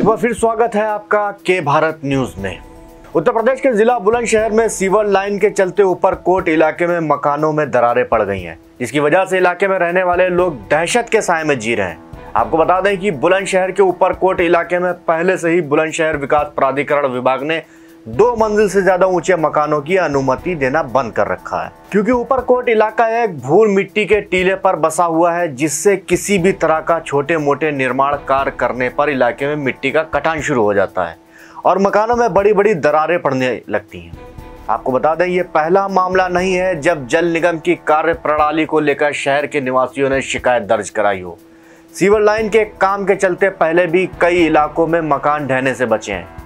बार फिर स्वागत है आपका के भारत न्यूज में। उत्तर प्रदेश के जिला बुलंदशहर में सीवर लाइन के चलते ऊपरकोट इलाके में मकानों में दरारें पड़ गई हैं, जिसकी वजह से इलाके में रहने वाले लोग दहशत के साए में जी रहे हैं। आपको बता दें कि बुलंदशहर के ऊपरकोट इलाके में पहले से ही बुलंदशहर विकास प्राधिकरण विभाग ने 2 मंजिल से ज्यादा ऊंचे मकानों की अनुमति देना बंद कर रखा है, क्योंकि ऊपरकोट इलाका एक धूल मिट्टी के टीले पर बसा हुआ है, जिससे किसी भी तरह का छोटे मोटे निर्माण कार्य करने पर इलाके में मिट्टी का कटान शुरू हो जाता है और मकानों में बड़ी बड़ी दरारें पड़ने लगती हैं। आपको बता दें ये पहला मामला नहीं है जब जल निगम की कार्य प्रणाली को लेकर शहर के निवासियों ने शिकायत दर्ज कराई हो। सीवर लाइन के काम के चलते पहले भी कई इलाकों में मकान ढहने से बचे हैं।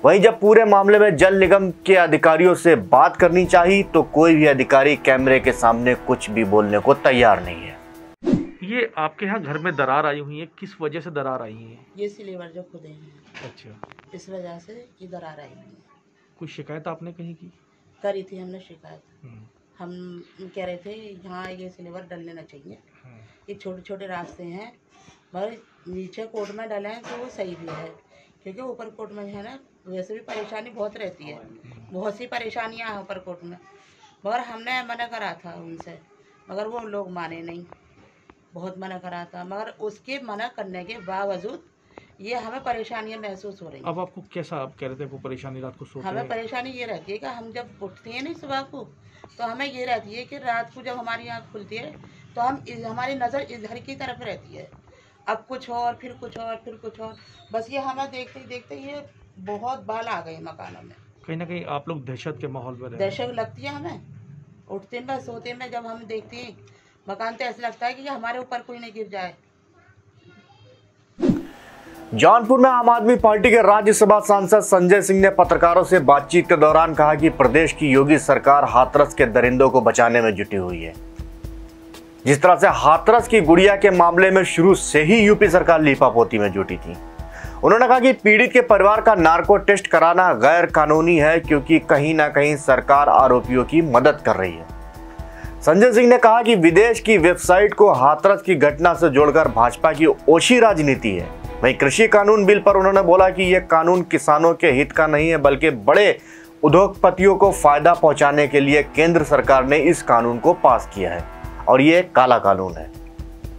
वहीं जब पूरे मामले में जल निगम के अधिकारियों से बात करनी चाहिए तो कोई भी अधिकारी कैमरे के सामने कुछ भी बोलने को तैयार नहीं है। ये आपके यहाँ घर में दरार आई हुई है, किस वजह से दरार आई है? ये सिलेवर जो खुदे हैं, अच्छा, इस वजह से ये दरार आई हुई है। कोई शिकायत आपने कहीं की? करी थी हमने शिकायत। हम कह रहे थे यहाँ ये सिलेवर डलने ना चाहिए, ये छोटे छोटे रास्ते हैं, मगर नीचे कोर्ट में डले हैं तो वो सही भी है, क्योंकि ऊपर कोर्ट में है ना वैसे भी परेशानी बहुत रहती है, बहुत सी परेशानियाँ हैं ऊपर कोर्ट में। मगर हमने मना करा था उनसे, मगर वो लोग माने नहीं, बहुत मना करा था, मगर उसके मना करने के बावजूद ये हमें परेशानियाँ महसूस हो रही हैं। अब आपको कैसा, आप कह रहे थे को परेशानी रात को सोते? हमें परेशानी ये रहती है कि हम जब उठते हैं नहीं सुबह को, तो हमें ये रहती है कि रात को जब हमारी आँख खुलती है तो हमारी नज़र इधर की तरफ रहती है, अब कुछ और फिर कुछ और फिर कुछ और, बस ये हमें देखते देखते ये बहुत बाल आ गए मकानों में। कहीं ना कहीं आप लोग दहशत के माहौल में दहशत लगती है हमें, उठते में सोते में जब हम देखते हैं मकान तो ऐसा लगता है कि हमारे ऊपर कोई नहीं गिर जाए। जौनपुर में आम आदमी पार्टी के राज्यसभा सांसद संजय सिंह ने पत्रकारों से बातचीत के दौरान कहा कि प्रदेश की योगी सरकार हाथरस के दरिंदों को बचाने में जुटी हुई है। जिस तरह से हाथरस की गुड़िया के मामले में शुरू से ही यूपी सरकार लीपापोती में जुटी थी। उन्होंने कहा कि पीड़ित के परिवार का नार्को टेस्ट कराना गैर कानूनी है, क्योंकि कहीं ना कहीं सरकार आरोपियों की मदद कर रही है। संजय सिंह ने कहा कि विदेश की वेबसाइट को हाथरस की घटना से जोड़कर भाजपा की ओछी राजनीति है। वहीं कृषि कानून बिल पर उन्होंने बोला कि यह कानून किसानों के हित का नहीं है, बल्कि बड़े उद्योगपतियों को फायदा पहुंचाने के लिए केंद्र सरकार ने इस कानून को पास किया है और ये काला कानून है।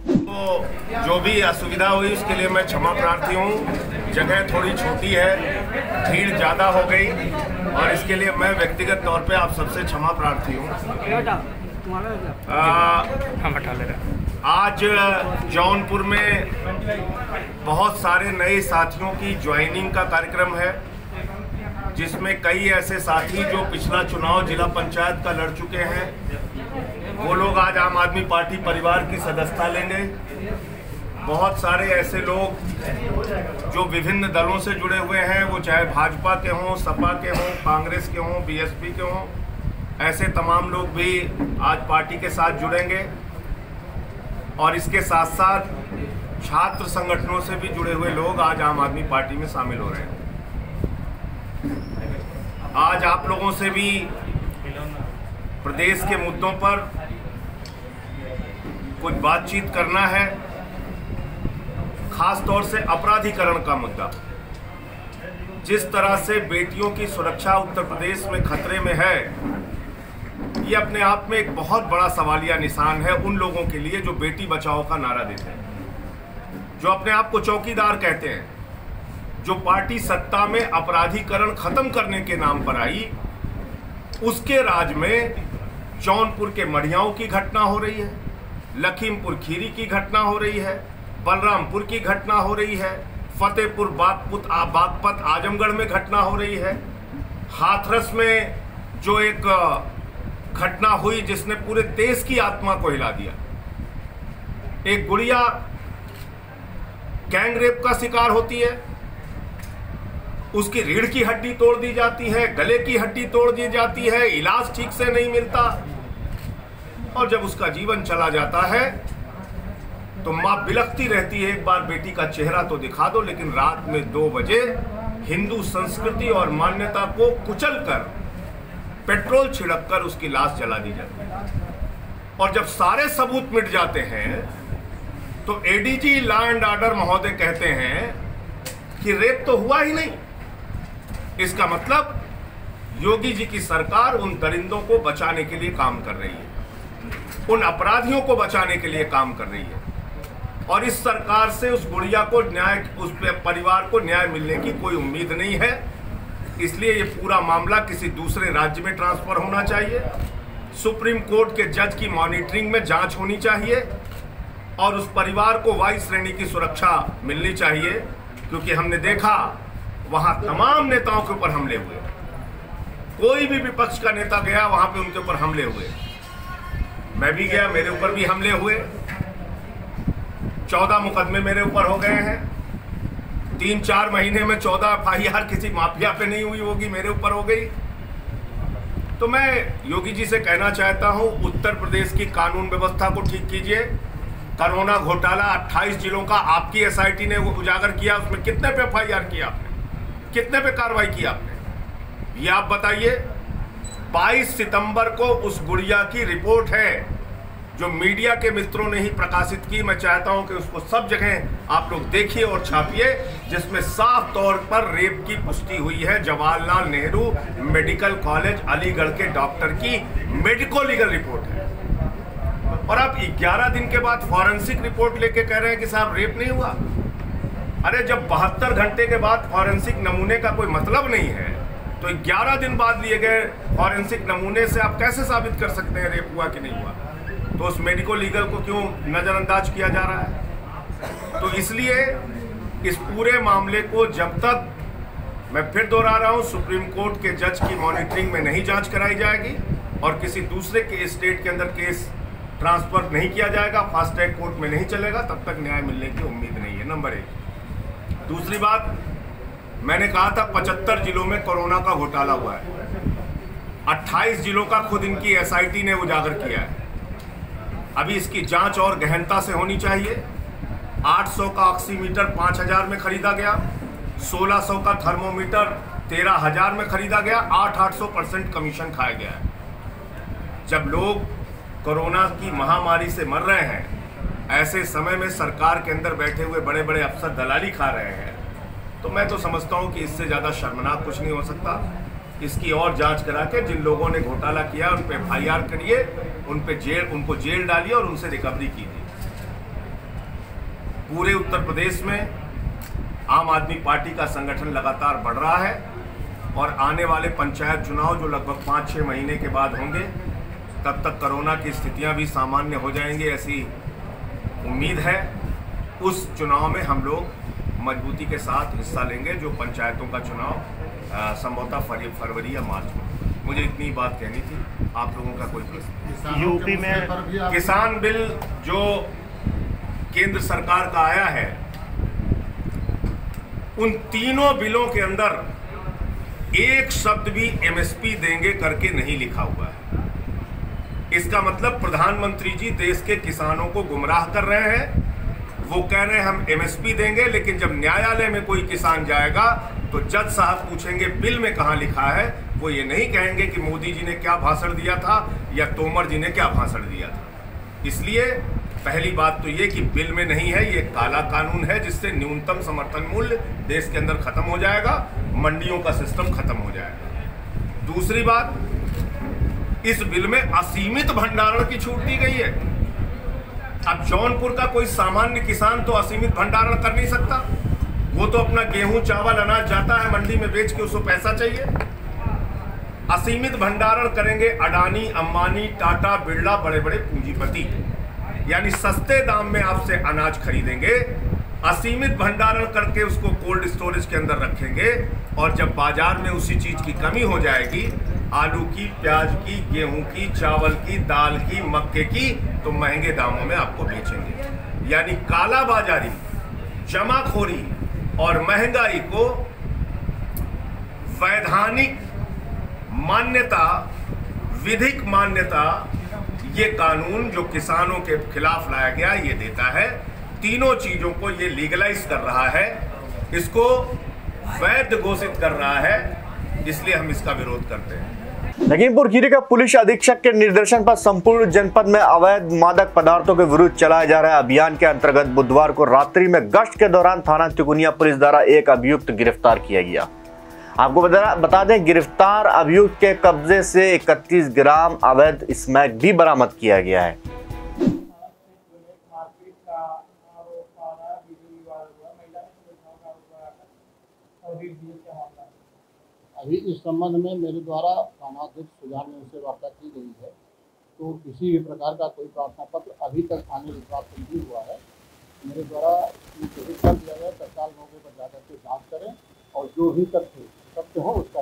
तो जो भी असुविधा हुई उसके लिए मैं क्षमा प्रार्थी हूँ। जगह थोड़ी छोटी है, भीड़ ज़्यादा हो गई और इसके लिए मैं व्यक्तिगत तौर पे आप सबसे क्षमा प्रार्थी हूँ। आज जौनपुर में बहुत सारे नए साथियों की ज्वाइनिंग का कार्यक्रम है, जिसमें कई ऐसे साथी जो पिछला चुनाव जिला पंचायत का लड़ चुके हैं, वो लोग आज आम आदमी पार्टी परिवार की सदस्यता लेंगे। बहुत सारे ऐसे लोग जो विभिन्न दलों से जुड़े हुए हैं, वो चाहे भाजपा के हों, सपा के हों, कांग्रेस के हों, बीएसपी के हों, ऐसे तमाम लोग भी आज पार्टी के साथ जुड़ेंगे। और इसके साथ साथ छात्र संगठनों से भी जुड़े हुए लोग आज आम आदमी पार्टी में शामिल हो रहे हैं। आज आप लोगों से भी प्रदेश के मुद्दों पर कुछ बातचीत करना है, खास तौर से अपराधीकरण का मुद्दा। जिस तरह से बेटियों की सुरक्षा उत्तर प्रदेश में खतरे में है, ये अपने आप में एक बहुत बड़ा सवालिया निशान है उन लोगों के लिए जो बेटी बचाओ का नारा देते हैं, जो अपने आप को चौकीदार कहते हैं। जो पार्टी सत्ता में अपराधीकरण खत्म करने के नाम पर आई, उसके राज में जौनपुर के मढ़ियाओं की घटना हो रही है, लखीमपुर खीरी की घटना हो रही है, बलरामपुर की घटना हो रही है, फतेहपुर बागपत आजमगढ़ में घटना हो रही है, हाथरस में जो एक घटना हुई जिसने पूरे देश की आत्मा को हिला दिया। एक गुड़िया गैंग रेप का शिकार होती है, उसकी रीढ़ की हड्डी तोड़ दी जाती है, गले की हड्डी तोड़ दी जाती है, इलाज ठीक से नहीं मिलता, और जब उसका जीवन चला जाता है तो मां बिलखती रहती है, एक बार बेटी का चेहरा तो दिखा दो। लेकिन रात में 2 बजे हिंदू संस्कृति और मान्यता को कुचलकर पेट्रोल छिड़ककर उसकी लाश जला दी जाती है। और जब सारे सबूत मिट जाते हैं तो एडीजी लॉ एंड ऑर्डर महोदय कहते हैं कि रेप तो हुआ ही नहीं। इसका मतलब योगी जी की सरकार उन दरिंदों को बचाने के लिए काम कर रही है, उन अपराधियों को बचाने के लिए काम कर रही है, और इस सरकार से उस गुड़िया को न्याय, उस परिवार को न्याय मिलने की कोई उम्मीद नहीं है। इसलिए ये पूरा मामला किसी दूसरे राज्य में ट्रांसफर होना चाहिए, सुप्रीम कोर्ट के जज की मॉनिटरिंग में जांच होनी चाहिए और उस परिवार को वायु श्रेणी की सुरक्षा मिलनी चाहिए, क्योंकि हमने देखा वहां तमाम नेताओं के ऊपर हमले हुए, कोई भी विपक्ष का नेता गया वहां पे उनके ऊपर हमले हुए, मैं भी गया, मेरे ऊपर भी हमले हुए, 14 मुकदमे मेरे ऊपर हो गए हैं, 3-4 महीने में 14 FIR किसी माफिया पे नहीं हुई होगी, मेरे ऊपर हो गई। तो मैं योगी जी से कहना चाहता हूं, उत्तर प्रदेश की कानून व्यवस्था को ठीक कीजिए। कोरोना घोटाला 28 जिलों का आपकी SIT ने उजागर किया, उसमें कितने पे FIR किया आपने, कितने पे कार्रवाई की आपने, ये आप बताइए। 22 सितंबर को उस गुड़िया की रिपोर्ट है जो मीडिया के मित्रों ने ही प्रकाशित की। मैं चाहता हूं कि उसको सब जगह आप लोग देखिए और छापिए, जिसमें साफ तौर पर रेप की पुष्टि हुई है। जवाहरलाल नेहरू मेडिकल कॉलेज अलीगढ़ के डॉक्टर की मेडिको लीगल रिपोर्ट है, और आप 11 दिन के बाद फॉरेंसिक रिपोर्ट लेके कह रहे हैं कि साहब रेप नहीं हुआ। अरे जब 72 घंटे के बाद फॉरेंसिक नमूने का कोई मतलब नहीं है, तो 11 दिन बाद लिए गए फॉरेंसिक नमूने से आप कैसे साबित कर सकते हैं रेप हुआ कि नहीं हुआ? तो उस मेडिको लीगल को क्यों नजरअंदाज किया जा रहा है? तो इसलिए इस पूरे मामले को जब तक, मैं फिर दोहरा रहा हूं, सुप्रीम कोर्ट के जज की मॉनिटरिंग में नहीं जांच कराई जाएगी और किसी दूसरे के स्टेट के अंदर केस ट्रांसफर नहीं किया जाएगा, फास्ट ट्रैक कोर्ट में नहीं चलेगा, तब तक न्याय मिलने की उम्मीद नहीं है। नंबर 1। दूसरी बात, मैंने कहा था 75 जिलों में कोरोना का घोटाला हुआ है, 28 जिलों का खुद इनकी SIT ने उजागर किया है। अभी इसकी जांच और गहनता से होनी चाहिए। 800 का ऑक्सीमीटर 5000 में खरीदा गया, 1600 का थर्मोमीटर 13000 में खरीदा गया, 800% कमीशन खाया गया है। जब लोग कोरोना की महामारी से मर रहे हैं, ऐसे समय में सरकार के अंदर बैठे हुए बड़े बड़े अफसर दलाली खा रहे हैं, तो मैं तो समझता हूं कि इससे ज़्यादा शर्मनाक कुछ नहीं हो सकता। इसकी और जांच करा के जिन लोगों ने घोटाला किया उन पे FIR करिए, उनको जेल डालिए और उनसे रिकवरी कीजिए। पूरे उत्तर प्रदेश में आम आदमी पार्टी का संगठन लगातार बढ़ रहा है और आने वाले पंचायत चुनाव जो लगभग 5-6 महीने के बाद होंगे, तब तक कोरोना की स्थितियां भी सामान्य हो जाएंगी, ऐसी उम्मीद है। उस चुनाव में हम लोग मजबूती के साथ हिस्सा लेंगे, जो पंचायतों का चुनाव संभवतः फरवरी या मार्च में। मुझे इतनी बात कहनी थी। आप लोगों का कोई प्रश्न? यूपी में किसान बिल जो केंद्र सरकार का आया है, उन तीनों बिलों के अंदर एक शब्द भी MSP देंगे करके नहीं लिखा हुआ है। इसका मतलब प्रधानमंत्री जी देश के किसानों को गुमराह कर रहे हैं। वो कह रहे हैं हम MSP देंगे, लेकिन जब न्यायालय में कोई किसान जाएगा तो जज साहब पूछेंगे बिल में कहाँ लिखा है। वो ये नहीं कहेंगे कि मोदी जी ने क्या भाषण दिया था या तोमर जी ने क्या भाषण दिया था। इसलिए पहली बात तो ये कि बिल में नहीं है, ये काला कानून है, जिससे न्यूनतम समर्थन मूल्य देश के अंदर खत्म हो जाएगा, मंडियों का सिस्टम खत्म हो जाएगा। दूसरी बात, इस बिल में असीमित भंडारण की छूट दी गई है। अब जौनपुर का कोई सामान्य किसान तो असीमित भंडारण कर नहीं सकता, वो तो अपना गेहूं चावल अनाज जाता है मंडी में बेच के, उसको पैसा चाहिए। असीमित भंडारण करेंगे अडानी, अंबानी, टाटा, बिरला, बड़े बड़े पूंजीपति, यानी सस्ते दाम में आपसे अनाज खरीदेंगे, असीमित भंडारण करके उसको कोल्ड स्टोरेज के अंदर रखेंगे, और जब बाजार में उसी चीज की कमी हो जाएगी, आलू की, प्याज की, गेहूं की, चावल की, दाल की, मक्के की, तो महंगे दामों में आपको बेचेंगे। यानी कालाबाजारी, जमाखोरी और महंगाई को वैधानिक मान्यता, विधिक मान्यता, ये कानून जो किसानों के खिलाफ लाया गया ये देता है। तीनों चीजों को ये लीगलाइज कर रहा है, इसको वैध घोषित कर रहा है, इसलिए हम इसका विरोध करते हैं। लखीमपुर खीरी का पुलिस अधीक्षक के निर्देशन पर संपूर्ण जनपद में अवैध मादक पदार्थों के विरुद्ध चलाए जा रहे अभियान के अंतर्गत बुधवार को रात्रि में गश्त के दौरान थाना तिकुनिया पुलिस द्वारा एक अभियुक्त गिरफ्तार किया गया। आपको बता दें, गिरफ्तार अभियुक्त के कब्जे से 31 ग्राम अवैध स्मैक भी बरामद किया गया है। अभी इस संबंध में मेरे द्वारा थानाध्यक्ष सुजान से वार्ता की गई है, तो किसी भी प्रकार का कोई प्रार्थना पत्र अभी तक थाने में प्राप्त नहीं हुआ है। मेरे द्वारा कर दिया गया, तत्काल मौके पर जाकर के जाँच करें और जो भी तथ्य हो उसका